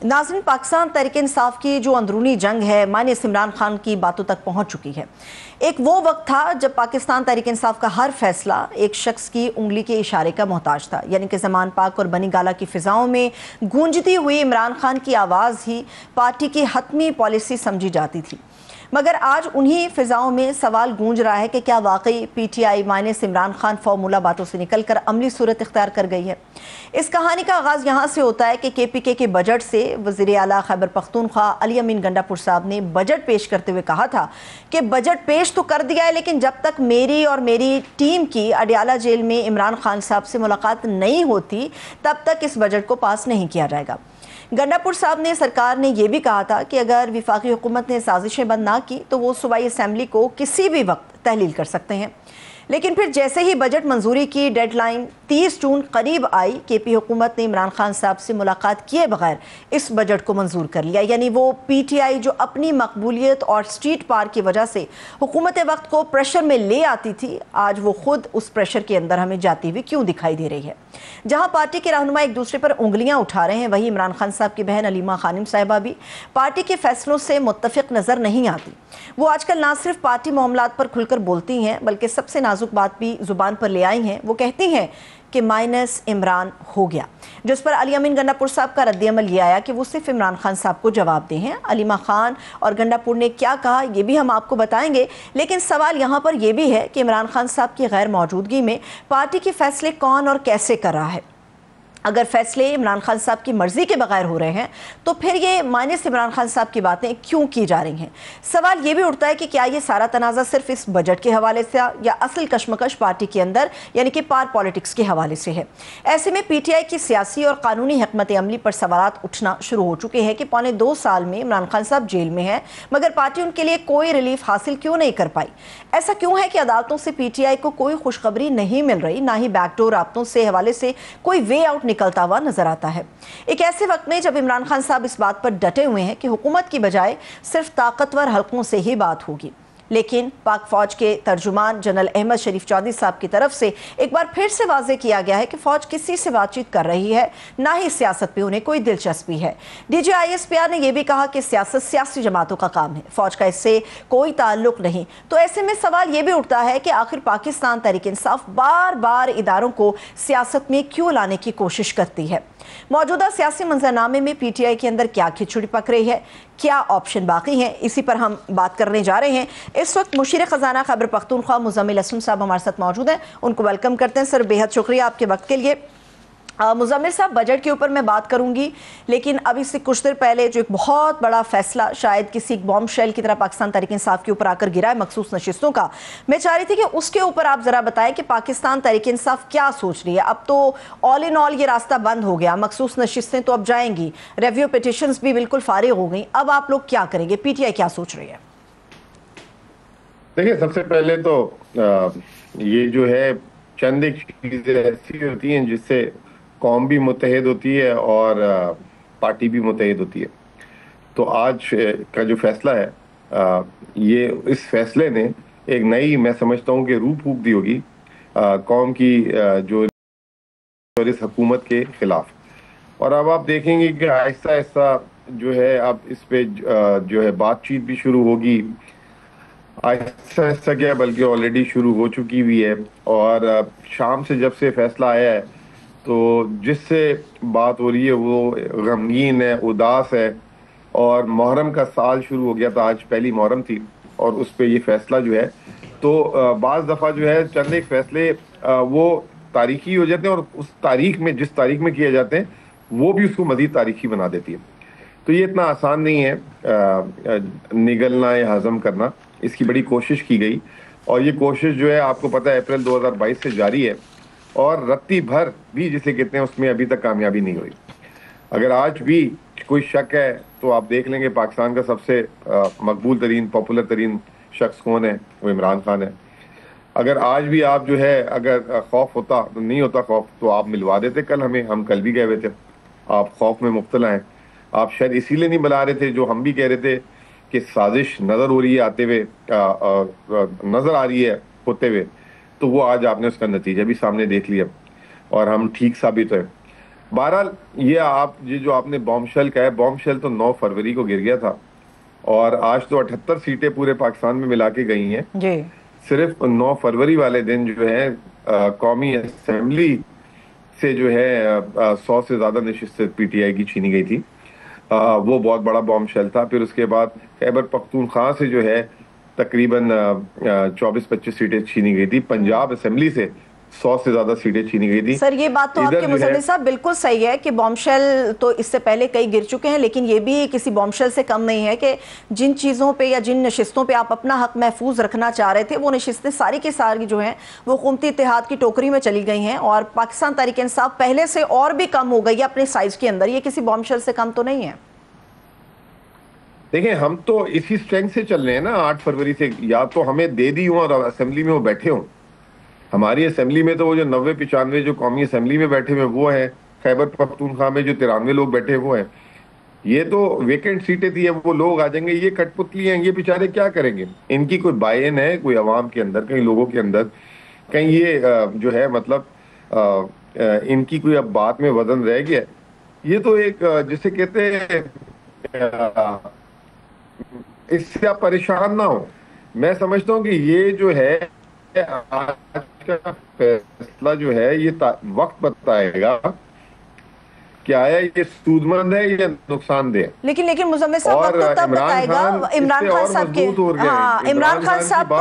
नाज़रीन, पाकिस्तान तहरीक इंसाफ की जो अंदरूनी जंग है मायने से इमरान खान की बातों तक पहुंच चुकी है। एक वो वक्त था जब पाकिस्तान तहरीक इंसाफ का हर फैसला एक शख्स की उंगली के इशारे का मोहताज था, यानी कि ज़मान पाक और बनी गाला की फ़िज़ाओं में गूंजती हुई इमरान खान की आवाज़ ही पार्टी की हतमी पॉलिसी समझी जाती थी। मगर आज उन्हीं फ़िज़ाओं में सवाल गूंज रहा है कि क्या वाकई PTI मायने से इमरान खान फॉर्मूला बातों से निकलकर अमली सूरत इख्तियार कर गई है। इस कहानी का आगाज़ यहाँ से होता है कि KPK के बजट से वज़ीर आला खैबर पख्तूनख्वा अली अमीन गंडापुर साहब ने बजट पेश करते हुए कहा था कि बजट पेश तो कर दिया है, लेकिन जब तक मेरी और मेरी टीम की अडियाला जेल में इमरान खान साहब से मुलाकात नहीं होती तब तक इस बजट को पास नहीं किया जाएगा। गंडापुर साहब ने सरकार ने यह भी कहा था कि अगर विफाकी हुकूमत ने साजिशें बंद ना की तो वो सूबाई असम्बली को किसी भी वक्त तहलील कर सकते हैं। लेकिन फिर जैसे ही बजट मंजूरी की डेडलाइन 30 जून करीब आई, KP हुकूमत ने इमरान खान साहब से मुलाकात किए बगैर इस बजट को मंजूर कर लिया। यानी वो PTI जो अपनी मकबूलियत और स्ट्रीट पार की वजह से हुकूमत वक्त को प्रेशर में ले आती थी, आज वो खुद उस प्रेशर के अंदर हमें जाती हुई क्यों दिखाई दे रही है। जहां पार्टी के रहनुमा एक दूसरे पर उंगलियां उठा रहे हैं, वहीं इमरान खान साहब की बहन अलीमा खानिम साहिबा भी पार्टी के फैसलों से मुत्तफिक नजर नहीं आती। वो आजकल ना सिर्फ पार्टी मामलात पर खुलकर बोलती हैं, बल्कि सबसे नाजुक बात भी जुबान पर ले आई हैं। वो कहती हैं कि माइनस इमरान हो गया, जिस पर अली अमीन गंडापुर साहब का रद्द-ए-अमल ये आया कि वो सिर्फ इमरान खान साहब को जवाब दे हैं। अलीमा खान और गंडापुर ने क्या कहा ये भी हम आपको बताएंगे, लेकिन सवाल यहाँ पर यह भी है कि इमरान खान साहब की गैर मौजूदगी में पार्टी के फैसले कौन और कैसे कर रहा है। अगर फैसले इमरान खान साहब की मर्जी के बगैर हो रहे हैं तो फिर ये मायने से इमरान खान साहब की बातें क्यों की जा रही हैं। सवाल ये भी उठता है कि क्या ये सारा तनाज़ा सिर्फ इस बजट के हवाले से या असल कशमकश पार्टी के अंदर यानी कि पार पॉलिटिक्स के हवाले से है। ऐसे में PTI की सियासी और कानूनी हिकमत अमली पर सवालात उठना शुरू हो चुके हैं कि पौने 2 साल में इमरान खान साहब जेल में हैं, मगर पार्टी उनके लिए कोई रिलीफ हासिल क्यों नहीं कर पाई। ऐसा क्यों है कि अदालतों से PTI को कोई खुशखबरी नहीं मिल रही, ना ही बैकडोर राब्तों से हवाले से कोई वे आउट निकलता हुआ नजर आता है। एक ऐसे वक्त में जब इमरान खान साहब इस बात पर डटे हुए हैं कि हुकूमत की बजाय सिर्फ ताकतवर हलकों से ही बात होगी, लेकिन पाक फौज के तर्जुमान जनरल अहमद शरीफ चौधरी साहब की तरफ से एक बार फिर से वाज़े किया गया है कि फौज किसी से बातचीत कर रही है, ना ही सियासत पे उन्हें कोई दिलचस्पी है। DG ISPR ने यह भी कहा कि सियासत सियासी जमातों का काम है, फौज का इससे कोई ताल्लुक नहीं। तो ऐसे में सवाल यह भी उठता है कि आखिर पाकिस्तान तहरीक इंसाफ बार बार इदारों को सियासत में क्यों लाने की कोशिश करती है। मौजूदा सियासी मंजरनामे में PTI के अंदर क्या खिचड़ी पक रही है, क्या ऑप्शन बाकी हैं, इसी पर हम बात करने जा रहे हैं। इस वक्त मुशीर खजाना खैबर पख्तूनख्वा मुज़म्मिल असलम साहब हमारे साथ मौजूद हैं, उनको वेलकम करते हैं। सर, बेहद शुक्रिया आपके वक्त के लिए। मुज़म्मिल साहब, बजट के ऊपर मैं बात करूंगी, लेकिन अभी से कुछ देर पहले जो एक बहुत बड़ा फैसला शायद किसी एक बॉम्ब शेल की तरह पाकिस्तान तहरीक इंसाफ के ऊपर आकर गिरा है मखसूस नशिस्तों का, मैं चाह रही थी कि उसके ऊपर आप जरा बताएं कि पाकिस्तान तहरीक इंसाफ क्या सोच रही है। अब तो ऑल इन ऑल ये रास्ता बंद हो गया, मखसूस नशिस्तें तो अब जाएंगी, रिव्यू पिटिशंस भी बिल्कुल फारिग हो गई, अब आप लोग क्या करेंगे, PTI क्या सोच रही है? देखिए, सबसे पहले तो ये जो है चंद एक चीजें ऐसी होती हैं जिससे कौम भी मुत्तहिद होती है और पार्टी भी मुत्तहिद होती है। तो आज का जो फैसला है, ये इस फैसले ने एक नई, मैं समझता हूँ कि रूह फूंक दी होगी कौम की जो इस हुकूमत के खिलाफ। और अब आप देखेंगे कि आहिस्ता आहिस्ता जो है अब इस पे जो है बातचीत भी शुरू होगी। आहिस्ता आहिस्ता क्या, बल्कि ऑलरेडी शुरू हो चुकी हुई है। और शाम से जब से फैसला आया है तो जिससे बात हो रही है वो गमगीन है, उदास है। और मुहर्रम का साल शुरू हो गया था, आज पहली मुहर्रम थी और उस पे ये फैसला जो है, तो बाज़ दफ़ा जो है चंद एक फैसले वो तारीखी हो जाते हैं और उस तारीख में, जिस तारीख में किए जाते हैं, वो भी उसको मज़ीद तारीखी बना देती है। तो ये इतना आसान नहीं है निगलना या हज़म करना, इसकी बड़ी कोशिश की गई। और ये कोशिश जो है आपको पता है अप्रैल 2022 से जारी है और रत्ती भर भी जिसे कहते हैं उसमें अभी तक कामयाबी नहीं हुई। अगर आज भी कोई शक है तो आप देख लेंगे पाकिस्तान का सबसे मकबूल तरीन, पॉपुलर तरीन शख्स कौन है, वो इमरान खान है। अगर आज भी आप जो है, अगर खौफ होता, नहीं होता खौफ, तो आप मिलवा देते कल हमें, हम कल भी गए हुए थे। आप खौफ में मुब्तला हैं, आप शायद इसीलिए नहीं बुला रहे थे जो हम भी कह रहे थे कि साजिश नजर हो रही है आते हुए, नजर आ रही है होते हुए। तो वो आज आपने उसका नतीजा भी सामने देख लिया और हम ठीक साबित है। بہرحال یہ جو آپ نے بام شیل کہا ہے، بام شیل تو 9 فروری کو گر گیا تھا، اور آج تو 78 سیٹیں پورے پاکستان میں ملا کے گئی ہیں. جی صرف 9 فروری والے دن جو ہے قومی اسمبلی سے جو ہے 100 سے زیادہ نشستیں پی ٹی آئی کی چھینی گئی تھی. وہ بہت بڑا بام شیل تھا. پھر اس کے بعد خیبر پختونخوا سے جو ہے تقریباً 24-25 سیٹیں چھینی گئی تھی. پنجاب اسمبلی سے 100 سے زیادہ سیٹیں چھینی گئی تھی. سر، یہ بات تو آپ کے مزمل صاحب بالکل صحیح ہے کہ بام شیل تو اس سے پہلے کئی گر چکے ہیں، لیکن یہ بھی کسی بام شیل سے کم نہیں ہے کہ جن چیزوں پہ یا جن نشستوں پہ آپ اپنا حق محفوظ رکھنا چاہ رہے تھے، وہ نشستیں ساری کی ساری جو ہیں وہ حکومتی اتحاد کی ٹوکری میں چلی گئی ہیں، اور پاکستان تحریک انصاف پہلے سے اور بھی کم ہو گئی ہے اپنے سائز کے اندر. یہ کسی بام شیل سے کم تو نہیں ہے. دیکھیں، ہم تو اسی سٹرینگ سے چل رہے ہیں نا. 8 فروری سے یا تو ہمیں دے دی ہوں اور اسمبلی میں وہ بیٹھے ہوں. ہماری اسمبلی میں تو وہ جو 90-95 جو قومی اسمبلی میں بیٹھے ہوئے وہ ہیں. خیبر پختونخوا میں جو 93 لوگ بیٹھے وہ ہیں. یہ تو ویکنٹ سیٹیں تھی، وہ لوگ آ جائیں گے. یہ کٹ پتلی ہیں، یہ بیچارے کیا کریں گے؟ ان کی کوئی بائن ہے کوئی عوام کے اندر، کئی لوگوں کے اندر؟ کہیں یہ جو ہے مطلب ان کی کوئی اب بات میں وزن رہ گیا؟ یہ تو ایک جسے کہتے ہیں اس سے آپ پریشان نہ ہو. میں سمجھتا ہوں کہ یہ جو ہے آج کا فیصلہ جو ہے یہ وقت بتائے گا کہ آیا یہ سود مند ہے یا نقصان دہ. لیکن مزمل صاحب وقت تو تب بتائے گا. عمران خان صاحب کے عمران خان صاحب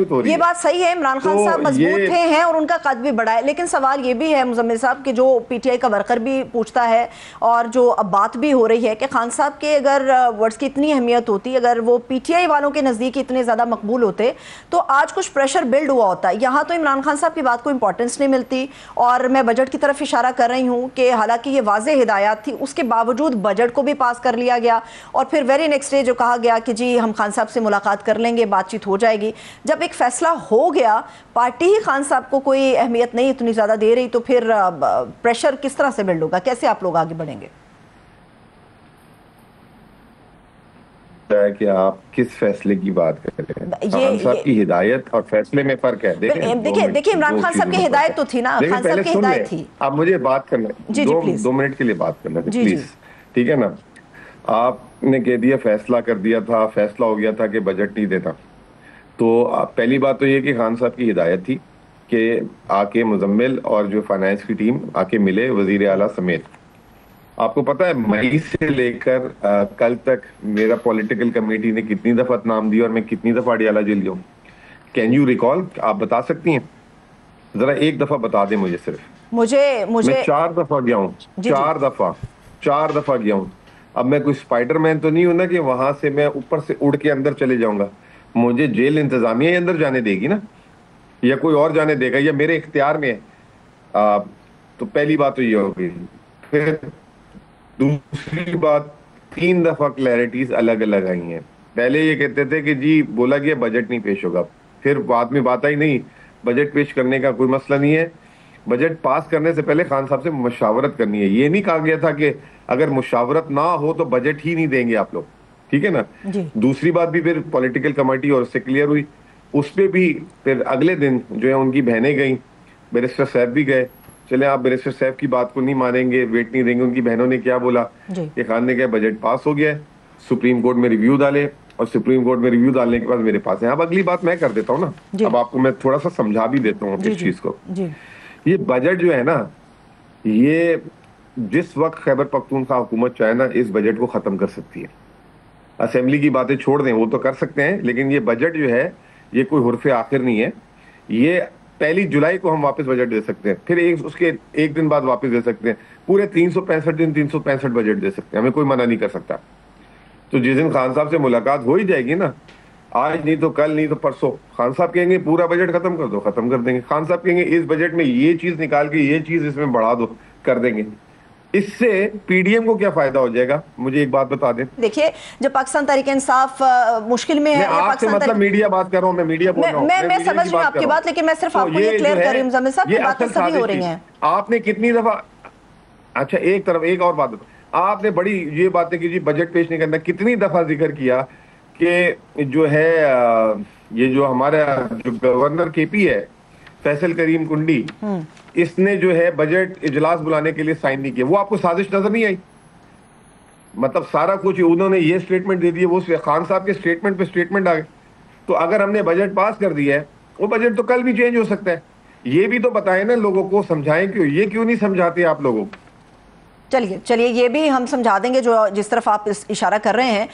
تو یہ بات صحیح ہے، عمران خان صاحب مضبوط ہیں اور ان کا قد بھی بڑا ہے. لیکن سوال یہ بھی ہے مزمل صاحب کہ جو پی ٹی آئی کا ورکر بھی پوچھتا ہے اور جو اب بات بھی ہو رہی ہے کہ خان صاحب کے اگر ورڈز کی اتنی اہمیت ہوتی، اگر وہ پی ٹی آئی والوں کے نزدیک اتنے زیادہ مقبول ہوتے تو آج کچھ پریشر بلڈ ہوا ہوتا. یہاں تو عمران خان صاحب کی بات کو امپورٹنس نہیں ملتی. اور میں بجٹ کی طرف اشارہ کر رہی ہوں کہ حالانکہ یہ واضح ہدایات تھی، اس کے باوجود بجٹ کو بھی پاس کر لیا گیا، اور پھر ویری نیکسٹ ڈے جو کہا گیا کہ جی ہم خان صاحب سے ملاقات کر لیں گے، بات چیت ہو جائے گی. جب ایک فیصلہ ہو گیا، پارٹی ہی خان صاحب کو کوئی اہمیت نہیں اتنی زیادہ دے رہی، تو پھر پریشر کس طرح سے بلڈ ہوگا؟ کیسے آپ لوگ آگے بڑھیں گے؟ کہ آپ کس فیصلے کی بات کر رہے ہیں؟ خان صاحب کی ہدایت اور فیصلے میں فرق ہے. دیکھیں عمران خان صاحب کی ہدایت تو تھی نا، خان صاحب کی ہدایت تھی. آپ مجھے بات کرنا جی 2 منٹ کے لیے بات کرنا ہے پلیز، ٹھیک ہے نا؟ آپ نے کہہ دیا فیصلہ کر دیا تھا، فیصلہ ہو گیا تھا کہ بجٹ نہیں دیتا. تو پہلی بات تو یہ کہ خان صاحب کی ہدایت تھی کہ آ کے مزمل اور جو فائنانس کی ٹیم آ کے ملے وزیر اعلیٰ سمیت. آپ کو پتا ہے مئی سے لے کر کل تک میرا پولیٹیکل کمیٹی نے کتنی دفعہ نام دیا اور میں کتنی دفعہ اڈیالہ جیل گیا ہوں؟ Can you recall? آپ بتا سکتی ہیں؟ ذرا ایک دفعہ بتا دیں مجھے. صرف میں 4 دفعہ گیا ہوں. 4 دفعہ گیا ہوں. اب میں کوئی اسپائڈر مین تو نہیں ہوں نا کہ وہاں سے میں اوپر سے اڑ کے اندر چلے جاؤں گا. مجھے جیل انتظامیہ اندر جانے دے گی نا، یا کوئی اور جانے دے گا، یا میرے اختیار میں ہے؟ تو پہلی بات تو یہ ہو گئی. پھر دوسری بات، 3 دفعہ کلیئرٹیز الگ الگ آئی ہیں. پہلے یہ کہتے تھے کہ جی بولا گیا بجٹ نہیں پیش ہوگا، پھر بعد میں بات آئی نہیں بجٹ پیش کرنے کا کوئی مسئلہ نہیں ہے، بجٹ پاس کرنے سے پہلے خان صاحب سے مشاورت کرنی ہے. یہ نہیں کہا گیا تھا کہ اگر مشاورت نہ ہو تو بجٹ ہی نہیں دیں گے آپ لوگ، ٹھیک ہے نا؟ دوسری بات بھی پھر پولیٹیکل کمیٹی اور اس سے کلیئر ہوئی. اس پہ بھی پھر اگلے دن جو ہے ان کی بہنیں گئیں، بیرسٹر صاحب بھی گئے. چلے آپ بیرسٹر صاحب کی بات کو نہیں مانیں گے، ویٹ نہیں دیں گے. ان کی بہنوں نے کیا بولا کہ خان نے کہا بجٹ پاس ہو گیا ہے، سپریم کورٹ میں ریویو ڈالے، اور سپریم کورٹ میں ریویو ڈالنے کے بعد میرے پاس ہے. اب اگلی بات میں کر دیتا ہوں نا، اب آپ کو میں تھوڑا سا سمجھا بھی دیتا ہوں اس چیز کو. یہ بجٹ جو ہے نا، یہ جس وقت خیبر پختونخوا حکومت چاہے نا اس بجٹ کو ختم کر سکتی ہے. اسمبلی کی باتیں چھوڑ دیں، وہ تو کر سکتے ہیں، لیکن یہ بجٹ جو ہے یہ کوئی حرف آخر نہیں ہے. یہ 1 جولائی کو ہم واپس بجٹ دے سکتے ہیں، پھر اس کے 1 دن بعد واپس دے سکتے ہیں. پورے 365 دن 365 بجٹ دے سکتے ہیں، ہمیں کوئی منع نہیں کر سکتا. تو جس دن خان صاحب سے ملاقات ہو ہی جائے گی نا، آج نہیں تو کل نہیں تو پرسوں، خان صاحب کہیں گے پورا بجٹ ختم کر دو، ختم کر دیں گے. خان صاحب کہیں گے اس بجٹ میں یہ چیز نکال کے یہ چیز اس میں بڑھا دو، کر دیں گے. اس سے پی ڈی ایم کو کیا فائدہ ہو جائے گا؟ مجھے ایک بات بتا دیں. دیکھیے جب پاکستان تحریک انصاف مشکل میں ہے، آپ سے مطلب میڈیا بات کر رہا ہوں، میں میڈیا بول رہا ہوں، میں سمجھ رہی ہوں آپ کی بات، لیکن میں صرف آپ کو یہ کلیئر کر رہی ہوں مزمل صاحب کہ باتیں سبھی ہو رہی ہیں. آپ نے کتنی دفعہ، اچھا ایک اور بات، آپ نے بڑی یہ باتیں کی جی بجٹ پیش نہیں کرنا، کتنی دفعہ ذکر کیا کہ جو ہے یہ جو ہمارا جو گورنر کے پی ہے फैसल करीम कुंडी, इसने जो है बजट इजलास बुलाने के लिए साइन नहीं किया। वो आपको साजिश नजर नहीं आई? मतलब सारा कुछ उन्होंने ये स्टेटमेंट दे दिए, वो खान साहब के स्टेटमेंट पे स्टेटमेंट आ गए। तो अगर हमने बजट पास कर दिया है, वो बजट तो कल भी चेंज हो सकता है। ये भी तो बताएं ना लोगों को, समझाएं क्यों, ये क्यों नहीं समझाते आप लोगों को? चलिए ये भी हम समझा देंगे जो जिस तरफ आप इशारा कर रहे हैं।